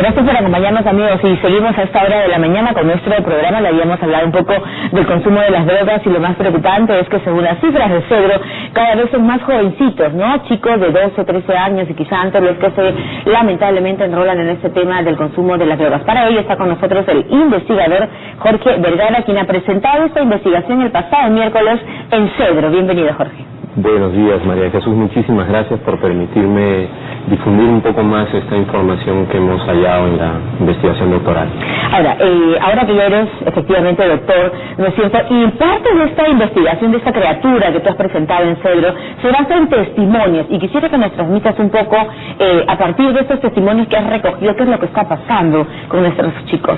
gracias por acompañarnos, amigos, y seguimos a esta hora de la mañana con nuestro programa. Le habíamos hablado un poco del consumo de las drogas, y lo más preocupante es que según las cifras de Cedro, cada vez son más jovencitos, ¿no? Chicos de 12, 13 años y quizá antes, los que se lamentablemente enrolan en este tema del consumo de las drogas. Para ello está con nosotros el investigador Jorge Vergara, quien ha presentado esta investigación el pasado miércoles en Cedro. Bienvenido, Jorge. Buenos días, María Jesús. Muchísimas gracias por permitirme difundir un poco más esta información que hemos hallado en la investigación doctoral. Ahora que ya eres efectivamente doctor, ¿no es cierto? Y parte de esta investigación, de esta criatura que tú has presentado en Cedro, se basa en testimonios, y quisiera que nos transmitas un poco, a partir de estos testimonios que has recogido, qué es lo que está pasando con nuestros chicos.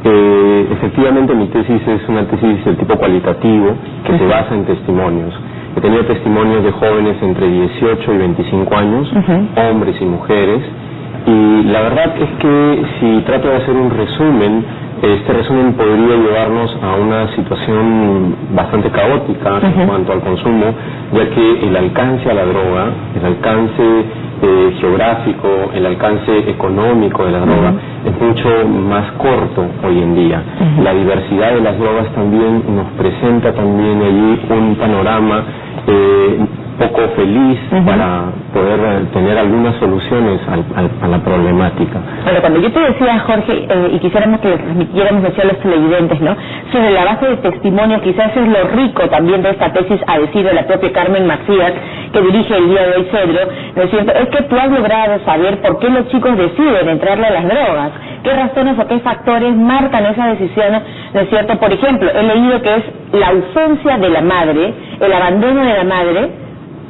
Efectivamente, mi tesis es una tesis del tipo cualitativo que se basa en testimonios. He tenido testimonios de jóvenes entre 18 y 25 años, hombres y mujeres, y la verdad es que si trato de hacer un resumen, este resumen podría llevarnos a una situación bastante caótica en cuanto al consumo, ya que el alcance a la droga, el alcance geográfico, el alcance económico de la droga es mucho más corto hoy en día. La diversidad de las drogas también nos presenta también allí un panorama poco feliz para poder tener algunas soluciones a la problemática. Bueno, cuando yo te decía, Jorge, y quisiéramos que transmitiéramos hacia los televidentes, ¿no?, sobre la base de testimonios, quizás es lo rico también de esta tesis, a decir de la propia Carmen Macías, que dirige el día de hoy Cedro, ¿no es cierto?, es que tú has logrado saber por qué los chicos deciden entrarle a las drogas, qué razones o qué factores marcan esa decisión, ¿no es cierto? Por ejemplo, he leído que es la ausencia de la madre, el abandono de la madre,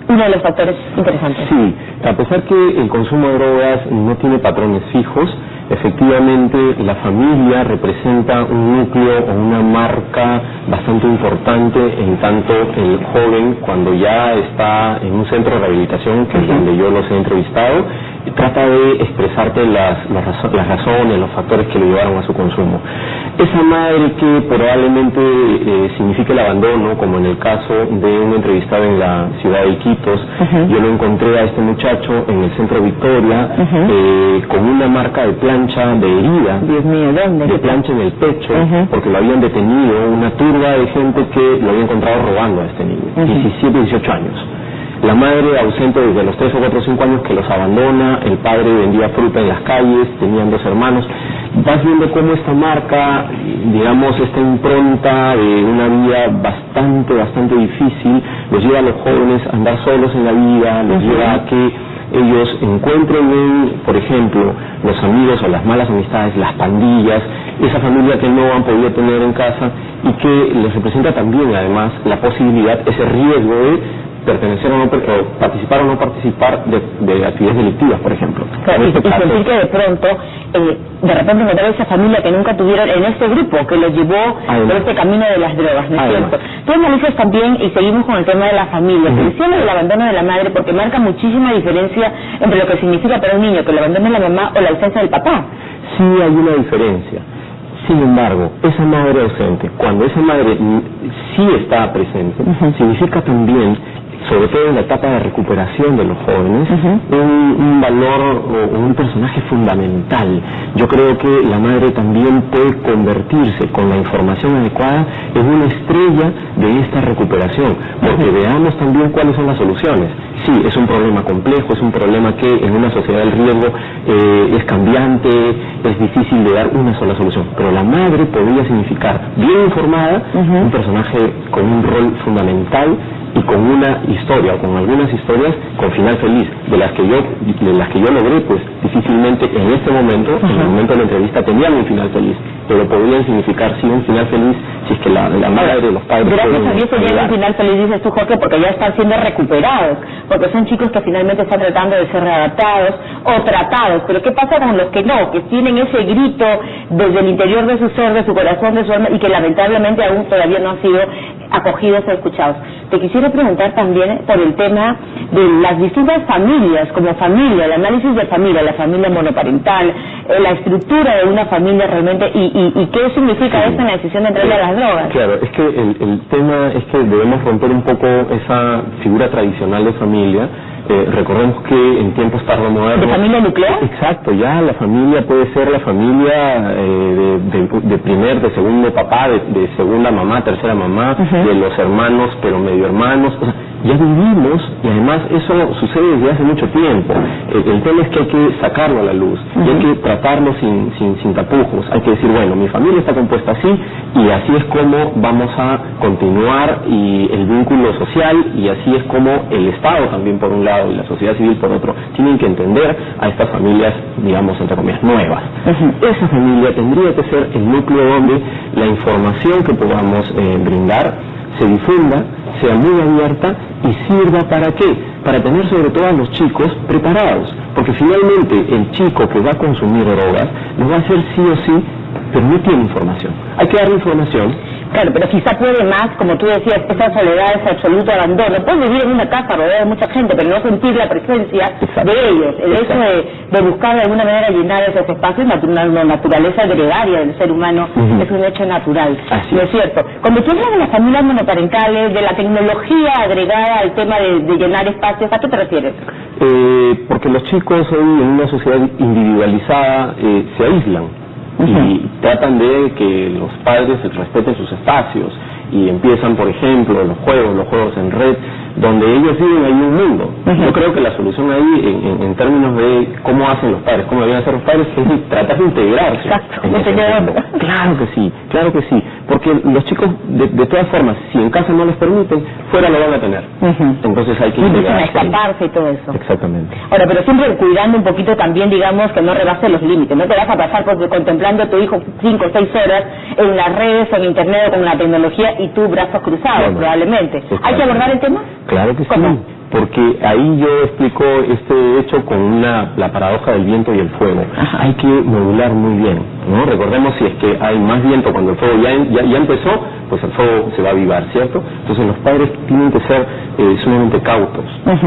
uno de los factores interesantes. Sí, a pesar que el consumo de drogas no tiene patrones fijos, efectivamente la familia representa un núcleo o una marca bastante importante, en tanto el joven, cuando ya está en un centro de rehabilitación, que es donde yo los he entrevistado, trata de expresarte las razones, los factores que lo llevaron a su consumo. Esa madre que probablemente signifique el abandono, como en el caso de un entrevistado en la ciudad de Iquitos, yo lo encontré a este muchacho en el centro Victoria, con una marca de plancha de herida. Dios mío, ¿dónde? De plancha en el pecho, porque lo habían detenido, una turba de gente que lo había encontrado robando a este niño, 17, 18 años. La madre ausente desde los 3 o 4 o 5 años, que los abandona, el padre vendía fruta en las calles, tenían 2 hermanos. Vas viendo cómo esta marca, digamos, esta impronta de una vida bastante difícil, los lleva a los jóvenes a andar solos en la vida, los lleva a que ellos encuentren, por ejemplo, los amigos o las malas amistades, las pandillas, esa familia que no han podido tener en casa, y que les representa también, además, la posibilidad, ese riesgo de pertenecer o no, participar o no participar de actividades delictivas, por ejemplo. Claro, y sentir que de pronto, de repente encontrar esa familia que nunca tuvieron en este grupo, que los llevó por este camino de las drogas, ¿no es cierto? Tú analizas también, y seguimos con el tema de la familia, que decíamos del abandono de la madre, porque marca muchísima diferencia entre lo que significa para un niño que lo abandone la mamá o la ausencia del papá. Sí, hay una diferencia. Sin embargo, esa madre ausente, cuando esa madre sí está presente, significa también, sobre todo en la etapa de recuperación de los jóvenes, un valor o un personaje fundamental. Yo creo que la madre también puede convertirse, con la información adecuada, en una estrella de esta recuperación, porque veamos también cuáles son las soluciones. Sí, es un problema complejo, es un problema que en una sociedad del riesgo es cambiante, es difícil de dar una sola solución, pero la madre podría significar, bien informada, un personaje con un rol fundamental y con una historia, o con algunas historias con final feliz, de las que yo logré, pues difícilmente en este momento, en el momento de la entrevista, tenían un final feliz, pero podrían significar sí un final feliz si es que la madre, los padres... Gracias a Dios tenían un final feliz, dices tú, Jorge, porque ya están siendo recuperados, porque son chicos que finalmente están tratando de ser readaptados o tratados. Pero ¿qué pasa con los que no? Que tienen ese grito desde el interior de su ser, de su corazón, de su alma, y que lamentablemente aún todavía no han sido acogidos o escuchados. Te quisiera preguntar también por el tema de las distintas familias, como familia, el análisis de familia, la familia monoparental, la estructura de una familia realmente, y qué significa esto en la decisión de entrarle a las drogas. Claro, es que el tema es que debemos romper un poco esa figura tradicional de familia, Recordemos que en tiempos tardomodernos... ¿De familia nuclear? Exacto, ya la familia puede ser la familia de primer, de segundo papá, de segunda mamá, tercera mamá, de los hermanos, pero medio hermanos. O sea, ya vivimos, y además eso sucede desde hace mucho tiempo. El tema es que hay que sacarlo a la luz, y hay que tratarlo sin tapujos. Hay que decir, bueno, mi familia está compuesta así, y así es como vamos a continuar, y el vínculo social, y así es como el Estado también por un lado, y la sociedad civil por otro, tienen que entender a estas familias, digamos, entre comillas, nuevas. Esa familia tendría que ser el núcleo donde la información que podamos brindar se difunda, sea muy abierta y sirva ¿para qué? Para tener sobre todo a los chicos preparados, porque finalmente el chico que va a consumir drogas lo va a hacer sí o sí, pero no tiene información. Hay que darle información. Claro, pero quizá puede más, como tú decías, esa soledad, ese absoluto abandono. Puedes vivir en una casa rodeada de mucha gente, pero no sentir la presencia de ellos. El hecho de buscar de alguna manera llenar esos espacios, la naturaleza gregaria del ser humano es un hecho natural. ¿No es cierto? Cuando tú hablas de las familias monoparentales, de la tecnología agregada al tema de llenar espacios, ¿a qué te refieres? Porque los chicos hoy en una sociedad individualizada se aíslan. Y tratan de que los padres respeten sus espacios y empiezan, por ejemplo, los juegos en red, donde ellos viven ahí un mundo. Yo creo que la solución ahí, en términos de cómo hacen los padres, cómo deben hacer los padres, es tratar de integrarse. Claro que sí, porque los chicos, de todas formas, si en casa no les permiten, fuera lo van a tener. Entonces hay que integrarse. A escaparse y todo eso. Exactamente. Ahora, pero siempre cuidando un poquito también, digamos, que no rebase los límites. No te vas a pasar contemplando a tu hijo 5 o 6 horas en las redes, en internet o con la tecnología y tú brazos cruzados, probablemente. ¿Hay que abordar el tema? Claro que sí, porque ahí yo explico este hecho con la paradoja del viento y el fuego. Hay que modular muy bien, ¿no? Recordemos, si es que hay más viento cuando el fuego ya empezó, pues el fuego se va a avivar, ¿cierto? Entonces los padres tienen que ser sumamente cautos.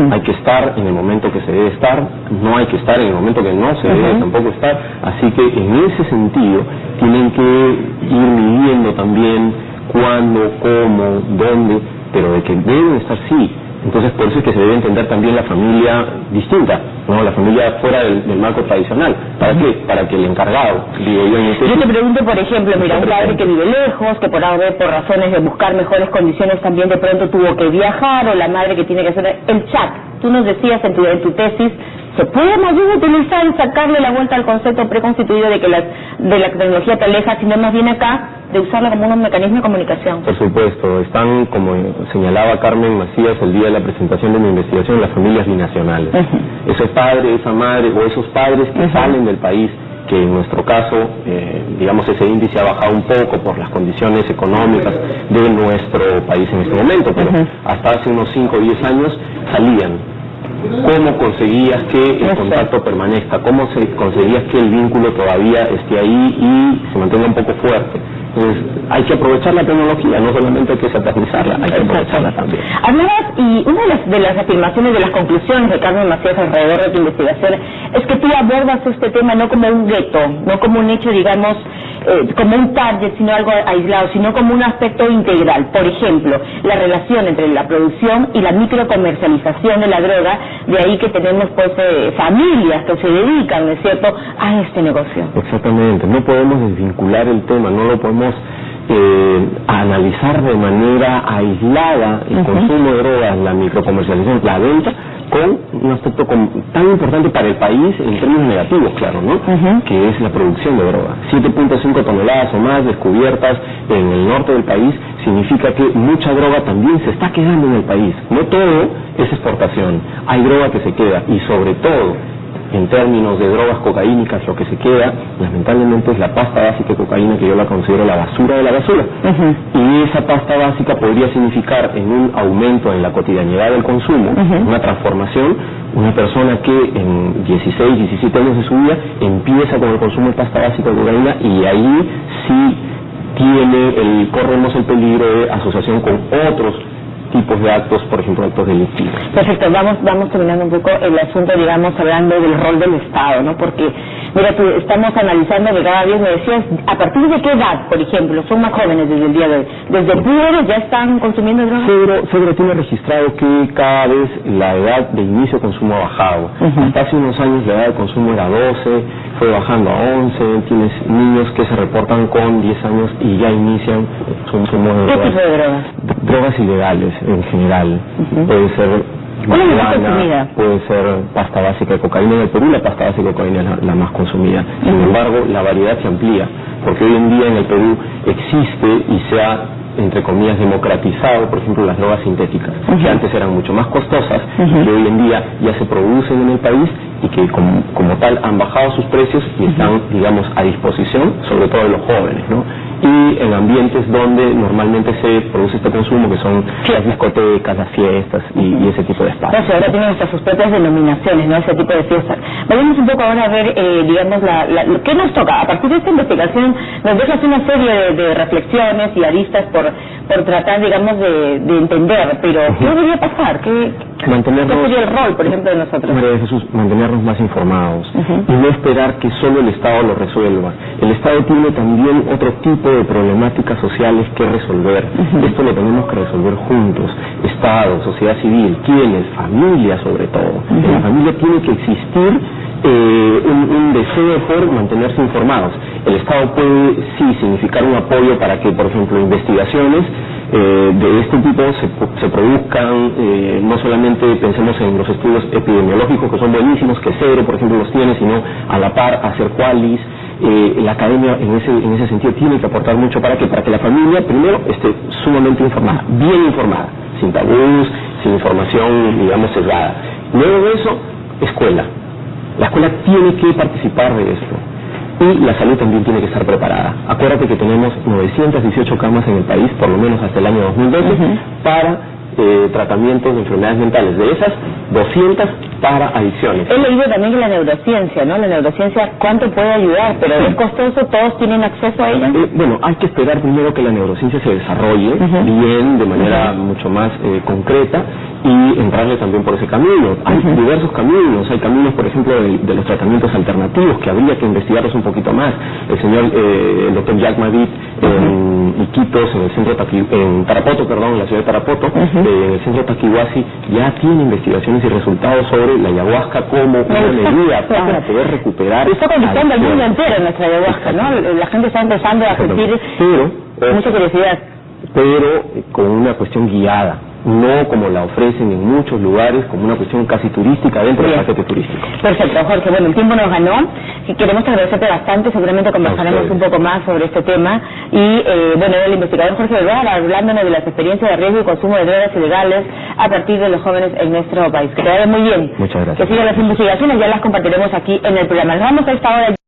Hay que estar en el momento que se debe estar, no hay que estar en el momento que no se debe tampoco estar. Así que en ese sentido tienen que ir midiendo también cuándo, cómo, dónde, pero de que deben estar sí. Entonces por eso es que se debe entender también la familia distinta, ¿no? La familia fuera del marco tradicional. ¿Para qué? Para que el encargado, digo yo en este... Yo te pregunto, por ejemplo, mira, un padre que vive lejos, que por razones de buscar mejores condiciones también de pronto tuvo que viajar, o la madre que tiene que hacer el chat. Tú nos decías en tu tesis, ¿se puede más bien utilizar y sacarle la vuelta al concepto preconstituido de que de la tecnología te aleja, sino más bien acá de usarla como un mecanismo de comunicación? Por supuesto, están, como señalaba Carmen Macías el día de la presentación de mi investigación, las familias binacionales. Ese padre, esa madre o esos padres que salen del país, que en nuestro caso, digamos, ese índice ha bajado un poco por las condiciones económicas de nuestro país en este momento, pero hasta hace unos 5 o 10 años salían. ¿Cómo conseguías que el contacto permanezca? ¿Cómo conseguías que el vínculo todavía esté ahí y se mantenga un poco fuerte? Entonces, hay que aprovechar la tecnología, no solamente hay que satanizarla, hay que aprovecharla también. Hablabas, y una de las afirmaciones, de las conclusiones de Carmen Macías alrededor de tu investigación, es que tú abordas este tema no como un gueto, no como un hecho, digamos, como un target, sino algo aislado, sino como un aspecto integral. Por ejemplo, la relación entre la producción y la microcomercialización de la droga, de ahí que tenemos pues familias que se dedican, ¿no es cierto?, a este negocio. Exactamente, no podemos desvincular el tema, no lo podemos analizar de manera aislada el consumo de drogas, la microcomercialización, la venta, con un aspecto tan importante para el país en términos negativos, claro, ¿no? Que es la producción de drogas. 7.5 toneladas o más descubiertas en el norte del país significa que mucha droga también se está quedando en el país. No todo es exportación, hay droga que se queda, y sobre todo en términos de drogas cocaínicas, lo que se queda, lamentablemente, es la pasta básica de cocaína, que yo la considero la basura de la basura. Y esa pasta básica podría significar, en un aumento en la cotidianidad del consumo, una transformación, una persona que en 16, 17 años de su vida empieza con el consumo de pasta básica de cocaína, y ahí sí corremos el peligro de asociación con otros tipos de actos, por ejemplo, actos delictivos. Perfecto, vamos terminando un poco el asunto, digamos, hablando del rol del Estado, ¿no? Porque Mira, tú, estamos analizando que cada día me decías, ¿a partir de qué edad, por ejemplo, son más jóvenes desde el día de hoy? ¿Desde puberos ya están consumiendo drogas? Fedra tiene registrado que cada vez la edad de inicio de consumo ha bajado. Hasta hace unos años la edad de consumo era 12, fue bajando a 11, tienes niños que se reportan con 10 años y ya inician su consumo de drogas. ¿Qué tipo de drogas? Drogas ilegales en general. Puede ser marihuana, puede ser pasta básica de cocaína. En el Perú la pasta básica de cocaína es la más consumida. Sin embargo, la variedad se amplía, porque hoy en día en el Perú existe y se ha, entre comillas, democratizado, por ejemplo, las drogas sintéticas, que antes eran mucho más costosas, y que hoy en día ya se producen en el país y que como tal han bajado sus precios y están, digamos, a disposición, sobre todo de los jóvenes, ¿no? Y en ambientes donde normalmente se produce este consumo, que son las discotecas, las fiestas y ese tipo de espacios. Entonces, ahora tienen hasta sus propias denominaciones, ¿no? Ese tipo de fiestas. Vayamos un poco ahora a ver, digamos, ¿qué nos toca? A partir de esta investigación nos dejas una serie de reflexiones y aristas por tratar, digamos, de entender, pero ¿qué debería pasar? ¿Qué sería el rol, por ejemplo, de nosotros? María de Jesús, mantenernos más informados y no esperar que solo el Estado lo resuelva. El Estado tiene también otro tipo de problemáticas sociales que resolver. Esto lo tenemos que resolver juntos. Estado, sociedad civil, ¿quiénes? Familia, sobre todo. En la familia tiene que existir un deseo por mantenerse informados. El Estado puede, sí, significar un apoyo para que, por ejemplo, investigaciones de este tipo se produzcan. No solamente pensemos en los estudios epidemiológicos, que son buenísimos, que Cedro, por ejemplo, los tiene, sino a la par hacer qualis. La academia en ese sentido tiene que aportar mucho para que la familia primero esté sumamente informada, bien informada, sin tabús, sin información, digamos, sesgada. Luego de eso, escuela. La escuela tiene que participar de esto. Y la salud también tiene que estar preparada. Acuérdate que tenemos 918 camas en el país, por lo menos hasta el año 2012, para tratamientos de enfermedades mentales. De esas, 200 para adicciones. He leído también que la neurociencia, ¿no? La neurociencia, ¿cuánto puede ayudar? Pero es costoso, ¿todos tienen acceso a ella? Bueno, hay que esperar primero que la neurociencia se desarrolle bien, de manera mucho más concreta, y entrarle también por ese camino. Hay diversos caminos, hay caminos, por ejemplo, de los tratamientos alternativos, que habría que investigarlos un poquito más. El doctor Jack Madid en Iquitos, en Tarapoto, en la ciudad de Tarapoto, en el centro Taquihuasi, ya tiene investigaciones y resultados sobre la ayahuasca como una medida para poder recuperar. Está conquistando el mundo entero nuestra ayahuasca, ¿no? La gente está empezando a sentir mucha curiosidad. Pero con una cuestión guiada, no como la ofrecen en muchos lugares, como una cuestión casi turística dentro del paquete turístico. Perfecto, Jorge. Bueno, el tiempo nos ganó y queremos agradecerte bastante. Seguramente conversaremos un poco más sobre este tema. Y bueno, el investigador Jorge Vergara hablándonos de las experiencias de riesgo y consumo de drogas ilegales a partir de los jóvenes en nuestro país. Que te vaya muy bien. Muchas gracias. Que sigan las investigaciones, ya las compartiremos aquí en el programa. Nos vamos a esta hora.